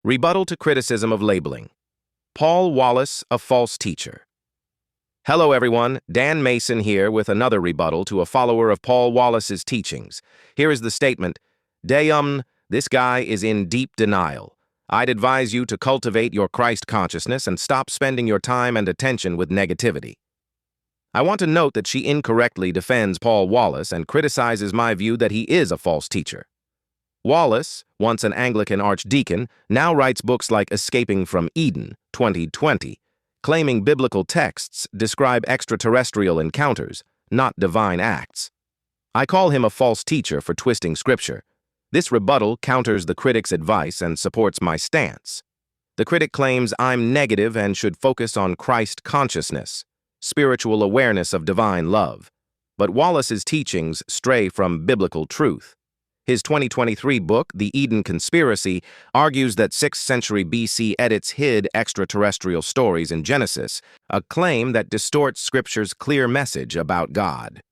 Rebuttal to criticism of labeling. Paul Wallace, a false teacher. Hello everyone, Dan Mason here with another rebuttal to a follower of Paul Wallace's teachings. Here is the statement, this guy is in deep denial. I'd advise you to cultivate your Christ consciousness and stop spending your time and attention with negativity. I want to note that she incorrectly defends Paul Wallace and criticizes my view that he is a false teacher. Wallace, once an Anglican archdeacon, now writes books like Escaping from Eden, 2020, claiming biblical texts describe extraterrestrial encounters, not divine acts. I call him a false teacher for twisting Scripture. This rebuttal counters the critic's advice and supports my stance. The critic claims I'm negative and should focus on Christ consciousness, spiritual awareness of divine love. But Wallace's teachings stray from biblical truth. His 2023 book, The Eden Conspiracy, argues that 6th century BC edits hid extraterrestrial stories in Genesis, a claim that distorts Scripture's clear message about God.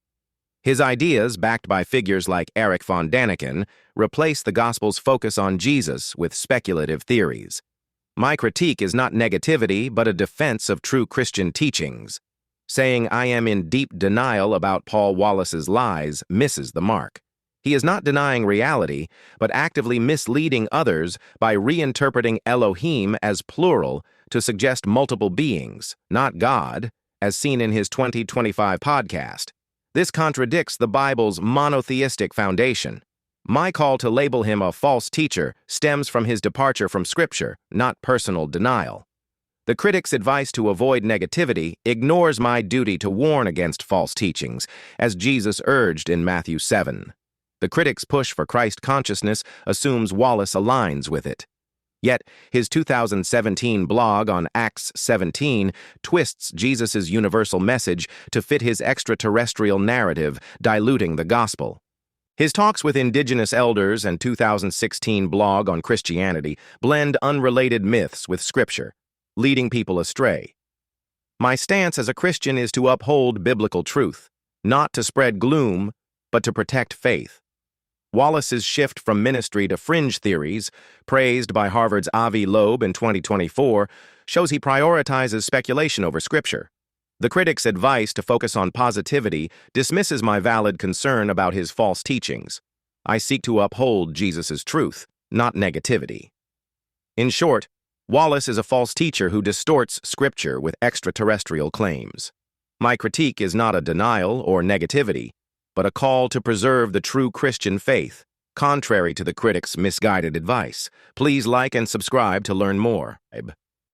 His ideas, backed by figures like Erich von Däniken, replace the Gospel's focus on Jesus with speculative theories. My critique is not negativity, but a defense of true Christian teachings. Saying I am in deep denial about Paul Wallace's lies misses the mark. He is not denying reality, but actively misleading others by reinterpreting Elohim as plural to suggest multiple beings, not God, as seen in his 2025 podcast. This contradicts the Bible's monotheistic foundation. My call to label him a false teacher stems from his departure from Scripture, not personal denial. The critic's advice to avoid negativity ignores my duty to warn against false teachings, as Jesus urged in Matthew 7. The critic's push for Christ consciousness assumes Wallace aligns with it. Yet, his 2017 blog on Acts 17 twists Jesus' universal message to fit his extraterrestrial narrative, diluting the gospel. His talks with indigenous elders and 2016 blog on Christianity blend unrelated myths with Scripture, leading people astray. My stance as a Christian is to uphold biblical truth, not to spread gloom, but to protect faith. Wallace's shift from ministry to fringe theories, praised by Harvard's Avi Loeb in 2024, shows he prioritizes speculation over Scripture. The critic's advice to focus on positivity dismisses my valid concern about his false teachings. I seek to uphold Jesus' truth, not negativity. In short, Wallace is a false teacher who distorts Scripture with extraterrestrial claims. My critique is not a denial or negativity, but a call to preserve the true Christian faith, contrary to the critic's misguided advice. Please like and subscribe to learn more.